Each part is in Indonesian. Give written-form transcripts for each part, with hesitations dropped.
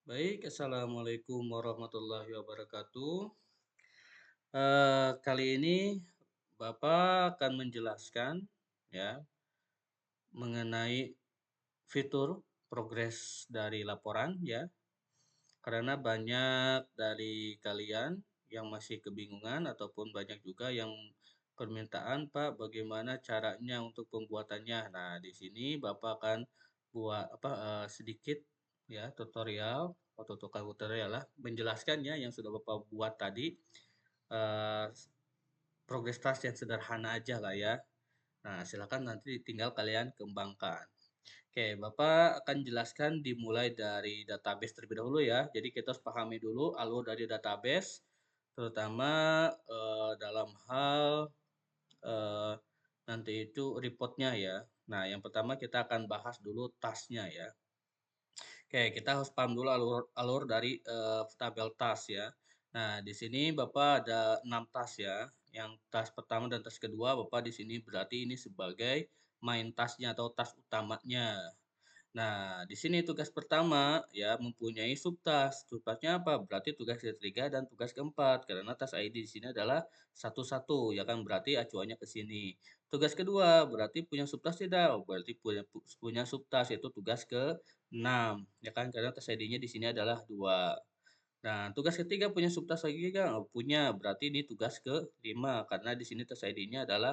Baik, assalamualaikum warahmatullahi wabarakatuh. Kali ini Bapak akan menjelaskan ya mengenai fitur progres dari laporan ya, karena banyak dari kalian yang masih kebingungan ataupun banyak juga yang permintaan, "Pak, bagaimana caranya untuk pembuatannya?" Nah, di sini Bapak akan buat sedikit ya tutorial atau tukar tutorial lah menjelaskannya yang sudah Bapak buat tadi, eee, progres task yang sederhana aja lah ya. Nah, silakan nanti tinggal kalian kembangkan. Oke, Bapak akan jelaskan dimulai dari database terlebih dahulu ya. Jadi kita harus pahami dulu alur dari database, terutama dalam hal eh, nanti itu reportnya ya. Nah, yang pertama kita akan bahas dulu tasknya ya. Oke, kita harus paham dulu alur alur dari tabel task ya. Nah, di sini Bapak ada 6 task ya. Yang task pertama dan task kedua Bapak di sini berarti ini sebagai main tasknya atau task utamanya. Nah, di sini tugas pertama ya mempunyai subtask. Subtasknya apa? Berarti tugas ketiga dan tugas keempat. Karena task ID di sini adalah satu-satu, ya kan? Berarti acuannya ke sini. Tugas kedua berarti punya subtask tidak? Oh, berarti punya subtask yaitu tugas ke-6, ya kan? Karena task ID-nya di sini adalah 2. Nah, tugas ketiga punya subtask lagi nggak? Oh, punya. Berarti ini tugas ke-5 karena di sini task ID-nya adalah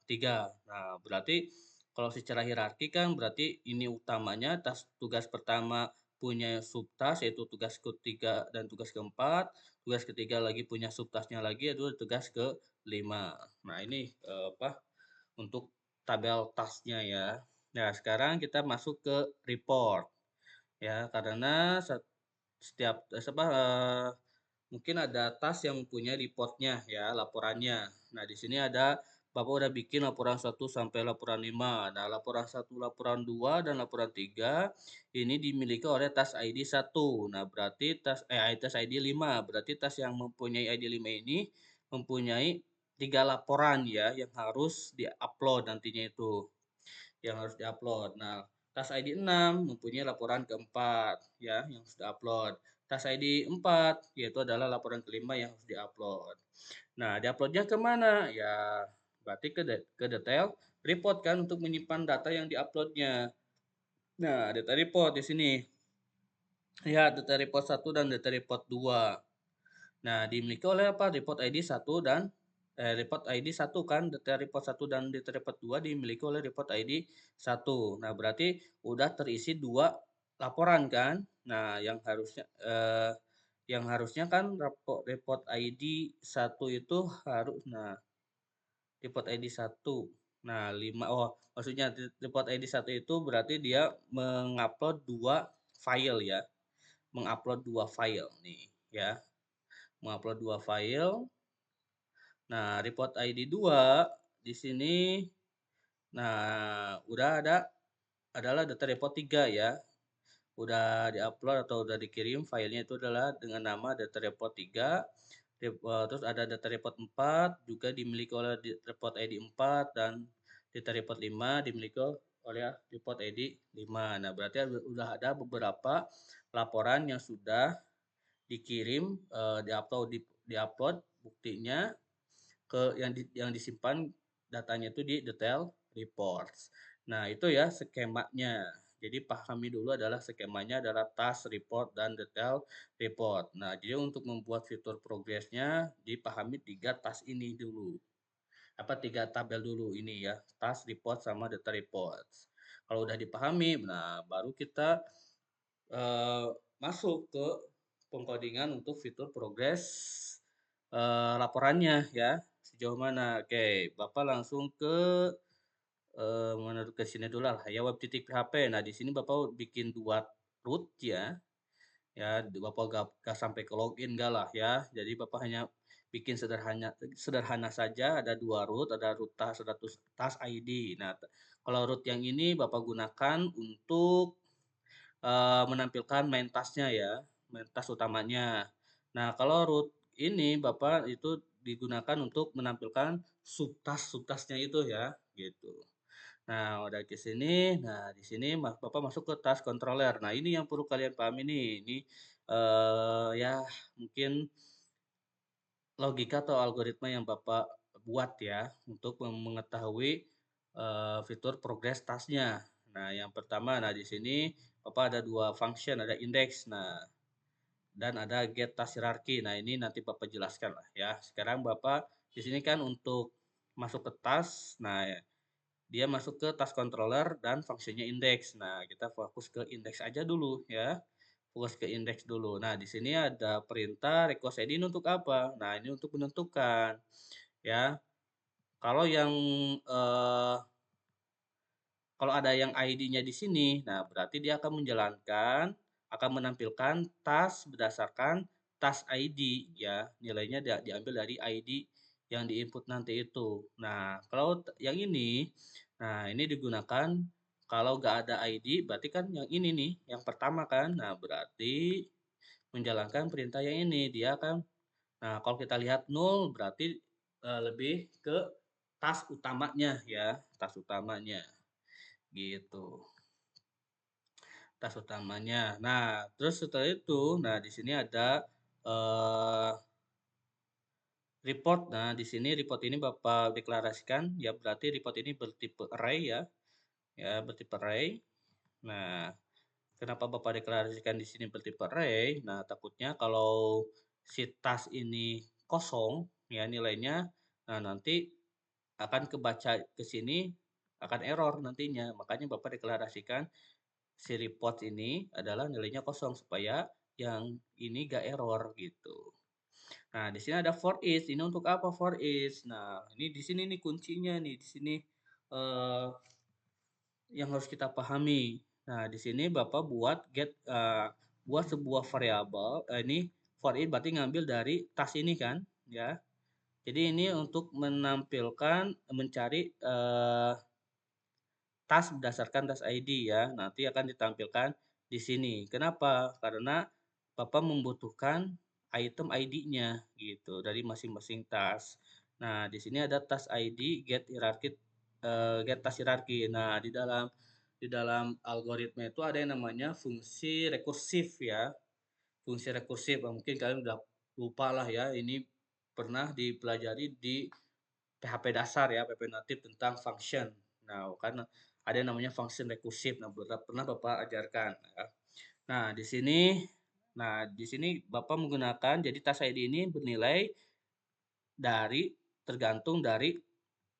3. Nah, berarti kalau secara hierarki kan berarti ini utamanya tugas pertama punya subtask yaitu tugas ketiga dan tugas keempat, tugas ketiga lagi punya subtasknya lagi yaitu tugas ke-5. Nah, ini untuk tabel tasknya ya. Nah, sekarang kita masuk ke report. Ya, karena setiap mungkin ada tas yang punya reportnya ya, laporannya. Nah, di sini ada Bapak udah bikin laporan 1 sampai laporan 5. Nah, laporan 1, laporan 2 dan laporan 3 ini dimiliki oleh tas ID 1. Nah, berarti tas ID 5. Berarti tas yang mempunyai ID 5 ini mempunyai 3 laporan ya yang harus di-upload nantinya itu yang harus diupload. Nah, tas ID 6 mempunyai laporan keempat ya yang harus diupload. Tas ID 4 yaitu adalah laporan kelima yang harus diupload. Nah, diuploadnya ke mana? Ya, berarti ke detail report kan untuk menyimpan data yang diuploadnya. Nah, data report di sini. Lihat data report 1 dan data report 2. Nah, dimiliki oleh apa? Report ID 1 dan report ID 1 kan, data report 1 dan data report 2 dimiliki oleh report ID 1. Nah, berarti udah terisi 2 laporan kan? Nah, yang harusnya kan report ID 1 itu harus report ID 1. Nah, 5 maksudnya report ID 1 itu berarti dia mengupload 2 file ya. Mengupload 2 file nih ya. Mengupload 2 file. Nah, report ID 2 di sini udah adalah data report 3 ya. Udah diupload atau udah dikirim filenya itu adalah dengan nama data report 3. Terus ada data report 4 juga dimiliki oleh report ID 4 dan data report 5 dimiliki oleh report ID 5. Nah, berarti udah ada beberapa laporan yang sudah dikirim, di-upload buktinya yang disimpan datanya itu di detail reports. Nah, itu ya skemanya. Jadi pahami dulu adalah skemanya adalah task report dan detail report. Nah, jadi untuk membuat fitur progresnya dipahami 3 task ini dulu. 3 tabel dulu ini ya, task report sama data reports. Kalau udah dipahami, nah baru kita masuk ke pengkodingan untuk fitur progres laporannya ya, sejauh mana. Oke, Bapak langsung ke mana ke sini dulu lah ya, web.php. Nah, di sini Bapak bikin 2 root ya. Ya, Bapak nggak sampai ke login enggak lah ya. Jadi Bapak hanya bikin sederhana sederhana saja, ada 2 root, ada root task, ada task ID. Nah, kalau root yang ini Bapak gunakan untuk menampilkan main task-nya ya, main task utamanya. Nah, kalau root ini Bapak itu digunakan untuk menampilkan subtask-subtask-nya itu ya, gitu. Nah, udah ke sini, nah di sini Bapak masuk ke task controller. Nah, ini yang perlu kalian pahami nih, ini, ya mungkin logika atau algoritma yang Bapak buat ya, untuk mengetahui, fitur progress task-nya. Nah, yang pertama, nah di sini Bapak ada 2 function, ada index, nah dan ada get task hierarchy. Nah, ini nanti Bapak jelaskan lah ya. Sekarang Bapak di sini kan untuk masuk ke task, nah dia masuk ke task controller dan fungsinya index. Nah, kita fokus ke index aja dulu ya. Fokus ke index dulu. Nah, di sini ada perintah request ID ini untuk apa? Nah, ini untuk menentukan ya. Kalau yang eh, kalau ada yang ID-nya di sini, nah berarti dia akan menampilkan task berdasarkan task ID ya. Nilainya diambil dari ID yang diinput nanti itu. Nah, kalau yang ini, nah ini digunakan kalau nggak ada ID, berarti kan yang ini nih, yang pertama kan. Nah, berarti menjalankan perintah yang ini, dia akan, nah kalau kita lihat nol berarti lebih ke task utamanya ya, task utamanya gitu. Tas utamanya. Nah, terus setelah itu, nah di sini ada eh, report. Nah, di sini report ini Bapak deklarasikan, ya berarti report ini bertipe array ya, ya bertipe array. Nah, kenapa Bapak deklarasikan di sini bertipe array? Nah, takutnya kalau si tas ini kosong, ya nilainya, nah nanti akan kebaca ke sini akan error nantinya. Makanya Bapak deklarasikan si report ini adalah nilainya kosong supaya yang ini gak error gitu. Nah, di sini ada for each. Ini untuk apa for each? Nah, ini di sini nih kuncinya nih di sini eh, yang harus kita pahami. Nah, di sini Bapak buat sebuah variabel ini for each berarti ngambil dari tas ini kan, ya. Jadi ini untuk mencari tas berdasarkan tas ID ya. Nanti akan ditampilkan di sini. Kenapa? Karena Bapak membutuhkan item ID-nya gitu dari masing-masing tas. Nah, di sini ada tas ID get tas hierarki. Nah, di dalam algoritma itu ada yang namanya fungsi rekursif ya. Fungsi rekursif mungkin kalian udah lupa lah ya. Ini pernah dipelajari di PHP dasar ya, PHP natif tentang function. Nah, kan ada yang namanya function rekursif. Nah, pernah Bapak ajarkan ya. Nah, di sini Bapak menggunakan jadi tas ID ini bernilai tergantung dari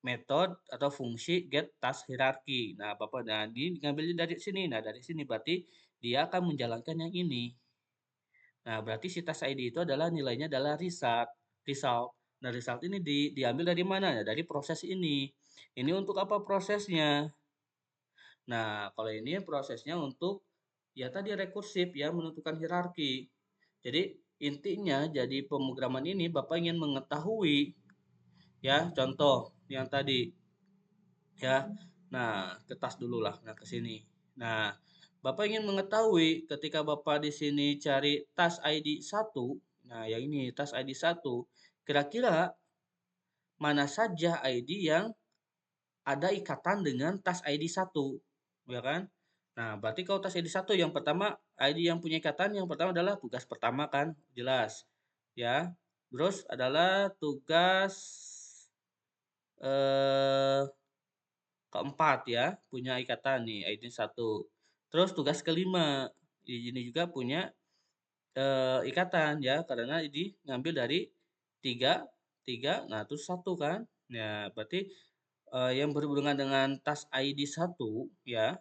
metode atau fungsi get task hierarchy. Nah, Bapak ngambilnya dari sini. Nah, dari sini berarti dia akan menjalankan yang ini. Nah, berarti si task ID itu adalah nilainya adalah result. Nah, result ini diambil dari mana? Ya, dari proses ini. Ini untuk apa prosesnya? Nah, kalau ini prosesnya untuk ya tadi rekursif ya menentukan hierarki. Jadi intinya jadi pemrograman ini Bapak ingin mengetahui ya contoh yang tadi ya. Nah, ke tas dulu lah, nah ke sini. Nah, Bapak ingin mengetahui ketika Bapak di sini cari tas ID 1, nah yang ini tas ID 1, kira-kira mana saja ID yang ada ikatan dengan tas ID 1, ya kan? Nah, berarti kalau tas ID 1 yang pertama ID yang punya ikatan yang pertama adalah tugas pertama kan, jelas. Ya. Terus adalah tugas eh keempat ya, punya ikatan nih ID 1. Terus tugas kelima, ini juga punya ikatan ya, karena ini ngambil dari 3 3, nah terus 1 kan. Nah, berarti yang berhubungan dengan tas ID 1 ya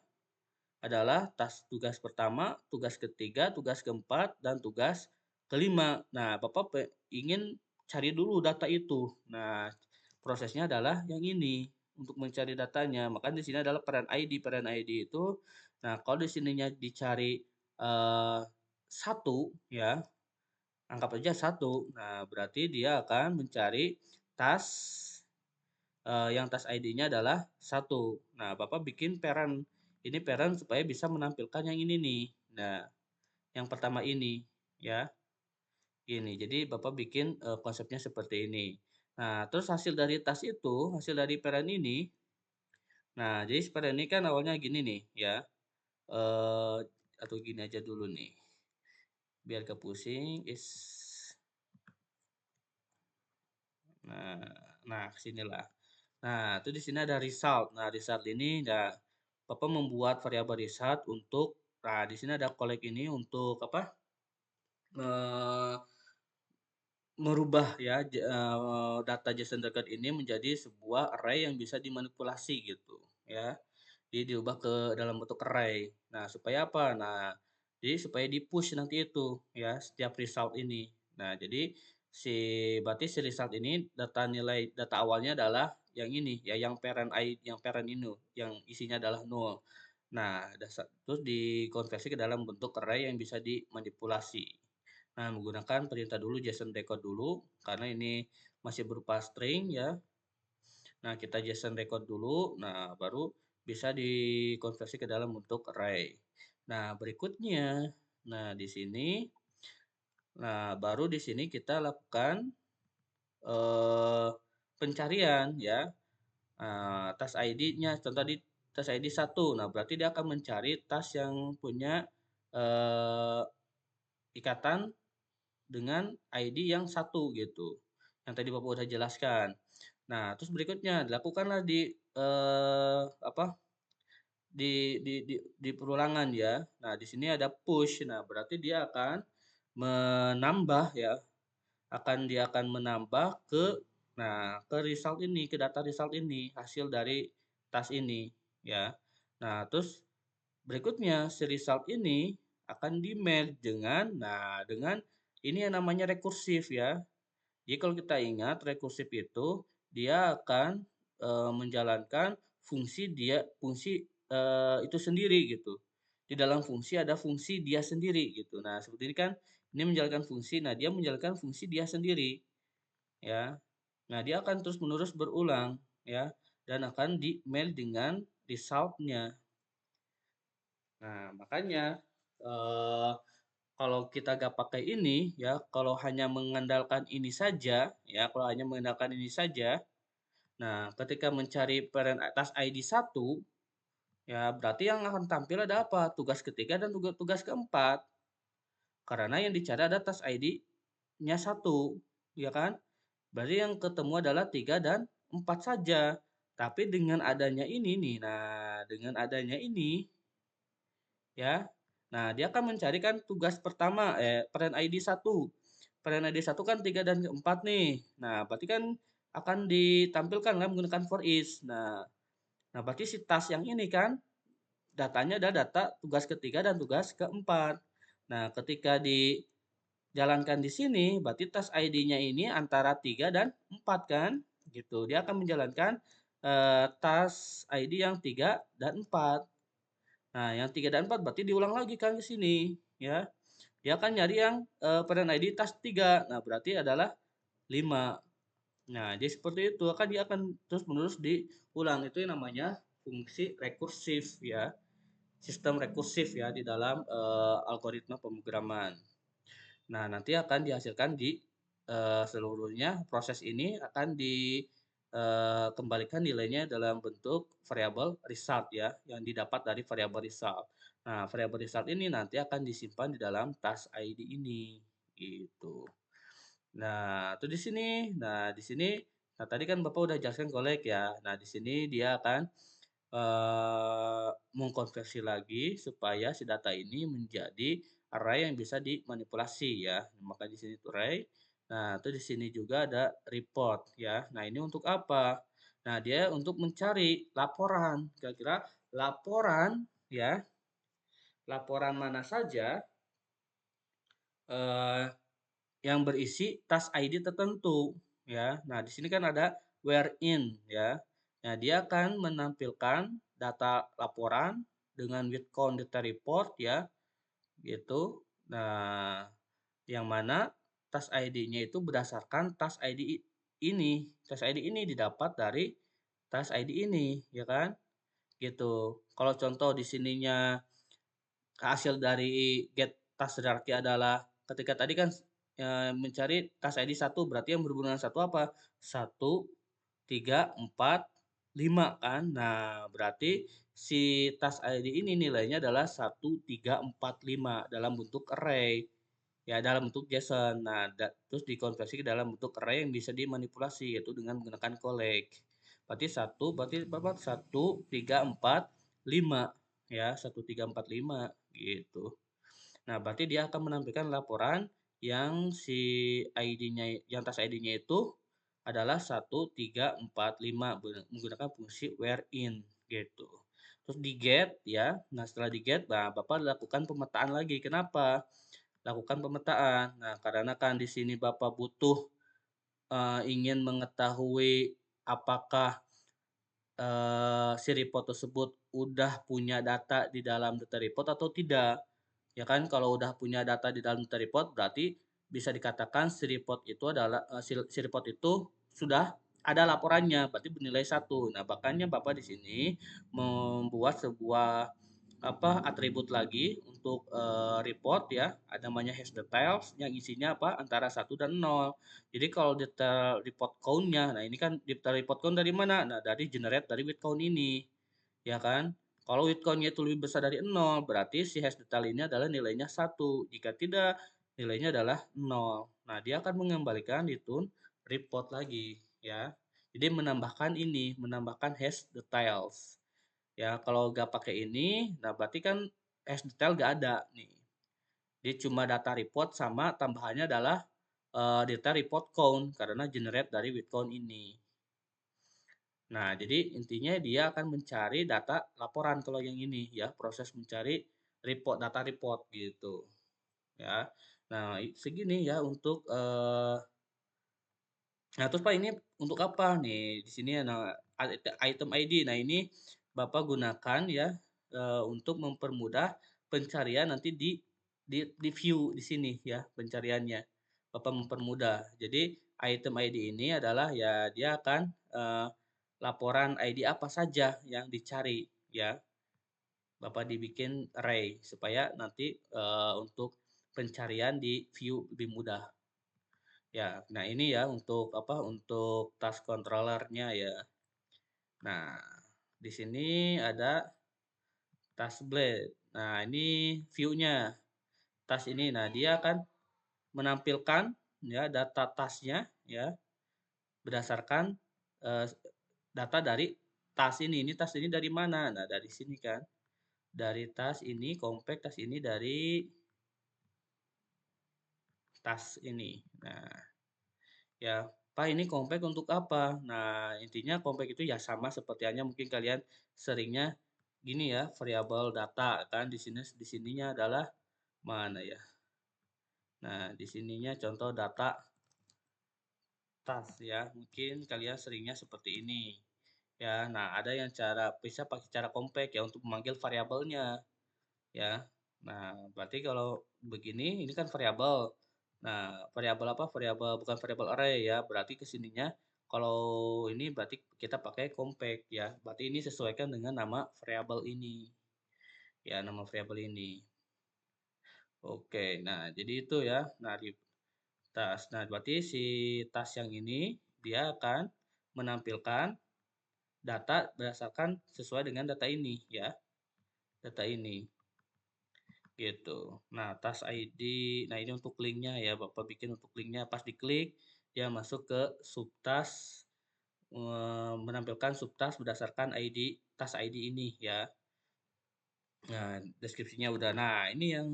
adalah tugas pertama, tugas ketiga, tugas keempat, dan tugas kelima. Nah, Bapak ingin cari dulu data itu. Nah, prosesnya adalah yang ini untuk mencari datanya. Maka di sini adalah peran ID. Peran ID itu, nah kalau di sininya dicari satu ya, anggap aja satu. Nah, berarti dia akan mencari tas yang tas ID-nya adalah satu. Nah, Bapak bikin parent. Ini parent supaya bisa menampilkan yang ini nih. Nah, yang pertama ini ya. Ini. Jadi Bapak bikin konsepnya seperti ini. Nah, terus hasil dari tas itu, hasil dari parent ini, Nah, jadi seperti ini kan awalnya gini nih ya, atau gini aja dulu nih, biar ke pusing, nah nah kesinilah. Nah, itu di sini ada result. Nah, result ini ya Bapak membuat variabel result untuk, nah di sini ada collect ini untuk apa, eee, merubah ya data JSON record ini menjadi sebuah array yang bisa dimanipulasi gitu ya. Jadi diubah ke dalam bentuk array. Nah, supaya apa? Nah, jadi supaya di-push nanti itu ya setiap result ini. Nah, jadi berarti si result ini data awalnya adalah yang ini ya, yang parent ini yang isinya adalah nol. Nah, terus dikonversi ke dalam bentuk array yang bisa dimanipulasi. Nah, menggunakan perintah dulu JSON record dulu karena ini masih berupa string ya. Nah, kita JSON record dulu, nah baru bisa dikonversi ke dalam bentuk array. Nah, berikutnya, nah di sini, nah baru di sini kita lakukan pencarian ya. Tas ID-nya, contoh di tas ID 1. Nah, berarti dia akan mencari tas yang punya eh, ikatan dengan ID yang satu gitu. Yang tadi Bapak udah jelaskan. Nah, terus berikutnya dilakukanlah di apa? Di perulangan ya. Nah, di sini ada push. Nah, berarti dia akan menambah ya, dia akan menambah ke result ini, ke data result ini, hasil dari tas ini ya. Nah, terus berikutnya si result ini akan di-merge dengan ini yang namanya rekursif ya. Jadi kalau kita ingat rekursif itu dia akan menjalankan fungsi itu sendiri gitu. Di dalam fungsi ada fungsi dia sendiri gitu. Nah, seperti ini kan ini menjalankan fungsi, nah dia menjalankan fungsi dia sendiri ya. Nah, dia akan terus-menerus berulang ya dan akan di-mail dengan result-nya. Nah, makanya eh, kalau kita gak pakai ini ya, kalau hanya mengandalkan ini saja ya, kalau hanya mengandalkan ini saja, nah ketika mencari parent atas ID 1 ya berarti yang akan tampil ada apa? Tugas ketiga dan tugas keempat. Karena yang dicari ada tas ID-nya 1, ya kan? Berarti yang ketemu adalah 3 dan 4 saja. Tapi dengan adanya ini nih, nah dengan adanya ini ya. Nah, dia akan mencarikan tugas pertama parent ID 1. Parent ID 1 kan 3 dan 4 nih. Nah, berarti kan akan ditampilkan kan menggunakan for each. Nah, berarti si task yang ini kan datanya adalah data tugas ketiga dan tugas keempat. Nah, ketika dijalankan di sini, berarti task ID-nya ini antara 3 dan 4 kan? Gitu. Dia akan menjalankan task ID yang 3 dan 4. Nah, yang 3 dan 4 berarti diulang lagi kan ke sini, ya. Dia akan nyari yang parent ID tas 3. Nah, berarti adalah 5. Nah, jadi seperti itu. Dia akan terus-menerus diulang. Itu yang namanya fungsi rekursif ya. Sistem rekursif ya di dalam algoritma pemrograman. Nah, nanti akan dihasilkan di seluruhnya proses ini akan dikembalikan nilainya dalam bentuk variabel result ya, yang didapat dari variabel result. Nah, variabel result ini nanti akan disimpan di dalam task ID ini, gitu. Nah, itu di sini. Nah, di sini, nah tadi kan Bapak udah jelaskan collect ya. Nah, di sini dia akan mengkonversi lagi supaya si data ini menjadi array yang bisa dimanipulasi ya. Maka di sini itu array. Nah, itu di sini juga ada report ya. Nah, ini untuk apa? Nah, dia untuk mencari laporan. Kira-kira laporan ya, laporan mana saja eh, yang berisi tas ID tertentu ya. Nah, di sini kan ada wherein ya. Nah, dia akan menampilkan data laporan dengan with count data report ya, gitu. Nah, yang mana tas ID-nya itu berdasarkan tas ID ini. Tas ID ini didapat dari tas ID ini, ya kan? Gitu. Kalau contoh di sininya hasil dari get task hierarchy adalah ketika tadi kan mencari task ID 1 berarti yang berhubungan dengan satu apa? 1, 3, 4, 5 kan. Nah, berarti si task ID ini nilainya adalah 1345 dalam bentuk array. Ya, dalam bentuk JSON. Nah, terus dikonversi ke dalam bentuk array yang bisa dimanipulasi yaitu dengan menggunakan collect. Berarti berapa? 1345 ya, 1345 gitu. Nah, berarti dia akan menampilkan laporan yang si ID-nya yang task ID-nya itu adalah 1345 menggunakan fungsi wherein gitu. Terus di get ya. Nah, setelah di get, nah Bapak lakukan pemetaan lagi. Kenapa? Lakukan pemetaan. Nah, karena kan di sini Bapak butuh ingin mengetahui apakah si report tersebut udah punya data di dalam data report atau tidak. Ya kan, kalau udah punya data di dalam data report berarti bisa dikatakan si report itu adalah si report itu sudah ada laporannya, berarti bernilai 1. Nah, makanya Bapak di sini membuat sebuah atribut lagi untuk report ya, ada namanya hash details yang isinya antara 1 dan 0. Jadi kalau detail report count-nya, nah ini kan detail report count dari mana? Nah, dari generate dari with count ini, ya kan? Kalau with count-nya itu lebih besar dari 0, berarti si hash detail ini adalah nilainya 1. Jika tidak, nilainya adalah 0. Nah, dia akan mengembalikan return report lagi, ya. Jadi menambahkan hash details. Ya, kalau nggak pakai ini, nah berarti kan hash detail nggak ada nih. Dia cuma data report sama tambahannya adalah data report count karena generate dari with count ini. Nah, jadi intinya dia akan mencari data laporan kalau yang ini ya, proses mencari data report gitu ya. Nah, segini ya untuk nah, terus Pak ini untuk apa nih? Di sini nah item ID. Nah, ini Bapak gunakan ya untuk mempermudah pencarian nanti di view di sini ya pencariannya. Bapak mempermudah. Jadi item ID ini adalah ya dia akan laporan ID apa saja yang dicari ya. Bapak dibikin array supaya nanti untuk pencarian di view lebih mudah. Ya, nah ini ya untuk untuk task controllernya ya. Nah, di sini ada task blade. Nah, ini view-nya. Task ini, nah dia akan menampilkan ya data tasknya ya berdasarkan eh, data dari task ini. Ini task ini dari mana? Nah, dari sini kan. Dari task ini, compact task ini dari task ini. Nah, ya, Pak ini compact untuk apa? Nah, intinya compact itu ya sama seperti hanya mungkin kalian seringnya gini ya, variabel data kan di sininya adalah mana ya? Nah, di sininya contoh data task ya. Mungkin kalian seringnya seperti ini. Ya, nah ada yang bisa pakai cara compact ya untuk memanggil variabelnya ya. Nah, berarti kalau begini ini kan variabel. Nah, variabel apa? Variabel bukan variabel array ya. Berarti kesininya kalau ini berarti kita pakai compact ya. Berarti ini sesuaikan dengan nama variabel ini. Ya, nama variabel ini. Oke, nah jadi itu ya. Nah, di tas. Nah, berarti si tas yang ini dia akan menampilkan data berdasarkan sesuai dengan data ini ya. Data ini. Gitu. Nah, task ID, nah ini untuk linknya ya, Bapak bikin untuk linknya, pas diklik, dia masuk ke subtask, menampilkan subtask berdasarkan ID, task ID ini ya. Nah, deskripsinya udah. Nah, ini yang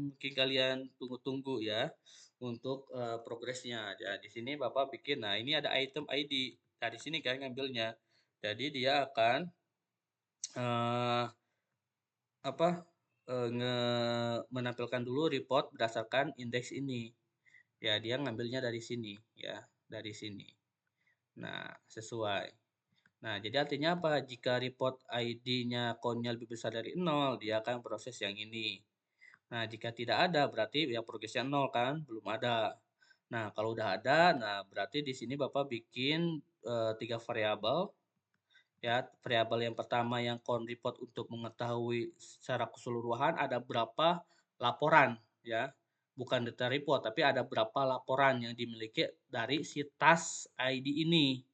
mungkin kalian tunggu-tunggu ya, untuk progresnya. Ya, di sini Bapak bikin, nah ini ada item ID, dari sini kan ngambilnya. Jadi dia akan eh, apa menampilkan dulu report berdasarkan indeks ini. Ya, dia ngambilnya dari sini ya, dari sini. Nah, sesuai. Nah, jadi artinya apa? Jika report ID-nya count-nya lebih besar dari 0, dia akan proses yang ini. Nah, jika tidak ada berarti ya progresnya 0 kan, belum ada. Nah, kalau udah ada, nah berarti di sini Bapak bikin 3 variabel ya. Variabel yang pertama yang count report untuk mengetahui secara keseluruhan ada berapa laporan ya. Bukan data report, tapi ada berapa laporan yang dimiliki dari si task ID ini.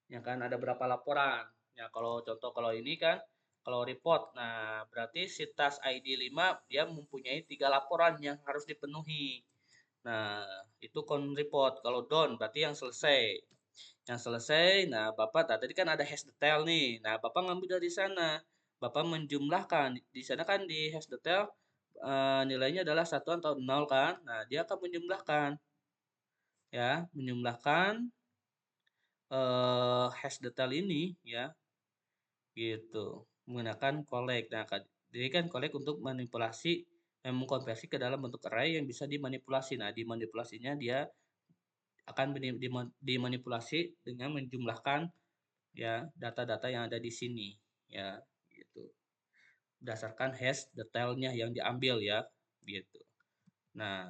Ya kan ada berapa laporan Ya, kalau contoh kalau ini kan, kalau report, nah berarti si task ID 5 dia mempunyai 3 laporan yang harus dipenuhi. Nah, itu kon report. Kalau done berarti yang selesai. Yang selesai, nah Bapak tadi kan ada hash detail nih. Nah, Bapak ngambil dari sana. Bapak menjumlahkan. Di sana kan di hash detail nilainya adalah satu atau 0 kan. Nah, dia akan menjumlahkan ya, menjumlahkan hash detail ini ya, gitu. Menggunakan collect. Nah, jadi kan collect untuk manipulasi mengkonversi ke dalam bentuk array yang bisa dimanipulasi. Nah, dimanipulasinya dia akan dimanipulasi dengan menjumlahkan ya data-data yang ada di sini ya gitu berdasarkan hash detailnya yang diambil ya gitu. Nah,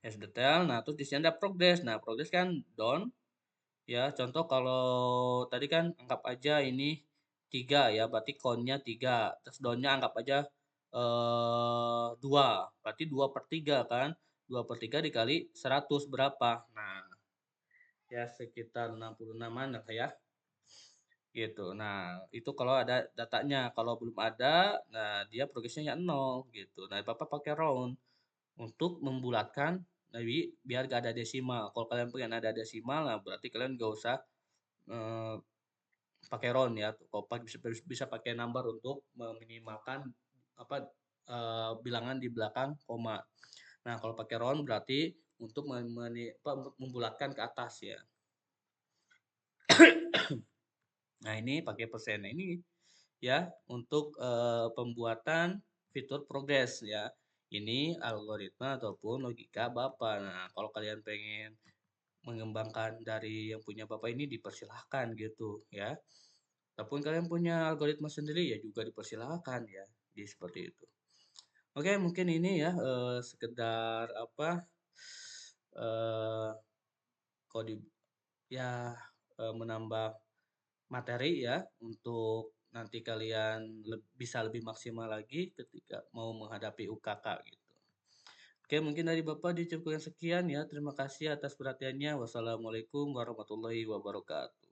hash detail, nah terus di sini ada progress. Nah, progress kan down ya. Contoh kalau tadi kan anggap aja ini 3 ya, berarti count-nya 3. Terus down-nya anggap aja 2. Berarti 2/3 kan. 2/3 dikali 100 berapa? Nah, ya sekitar 66-an lah ya. Gitu. Nah, itu kalau ada datanya. Kalau belum ada, nah dia progresnya 0 gitu. Nah, Bapak pakai round untuk membulatkan jadi biar gak ada desimal. Kalau kalian pengen ada desimal, nah berarti kalian gak usah eh, pakai round ya. Kalau bisa pakai number untuk meminimalkan apa bilangan di belakang koma. Nah, kalau pakai round berarti untuk membulatkan ke atas ya. Nah, ini pakai persen. Nah, ini ya untuk pembuatan fitur progres ya. Ini algoritma ataupun logika Bapak. Nah, kalau kalian pengen mengembangkan dari yang punya Bapak ini dipersilahkan gitu ya. Ataupun kalian punya algoritma sendiri ya juga dipersilahkan ya. Di seperti itu. Oke, mungkin ini ya sekedar apa eh kode ya menambah materi ya untuk nanti kalian bisa lebih maksimal lagi ketika mau menghadapi UKK gitu. Oke, mungkin dari Bapak dicukupkan sekian ya. Terima kasih atas perhatiannya. Wassalamualaikum warahmatullahi wabarakatuh.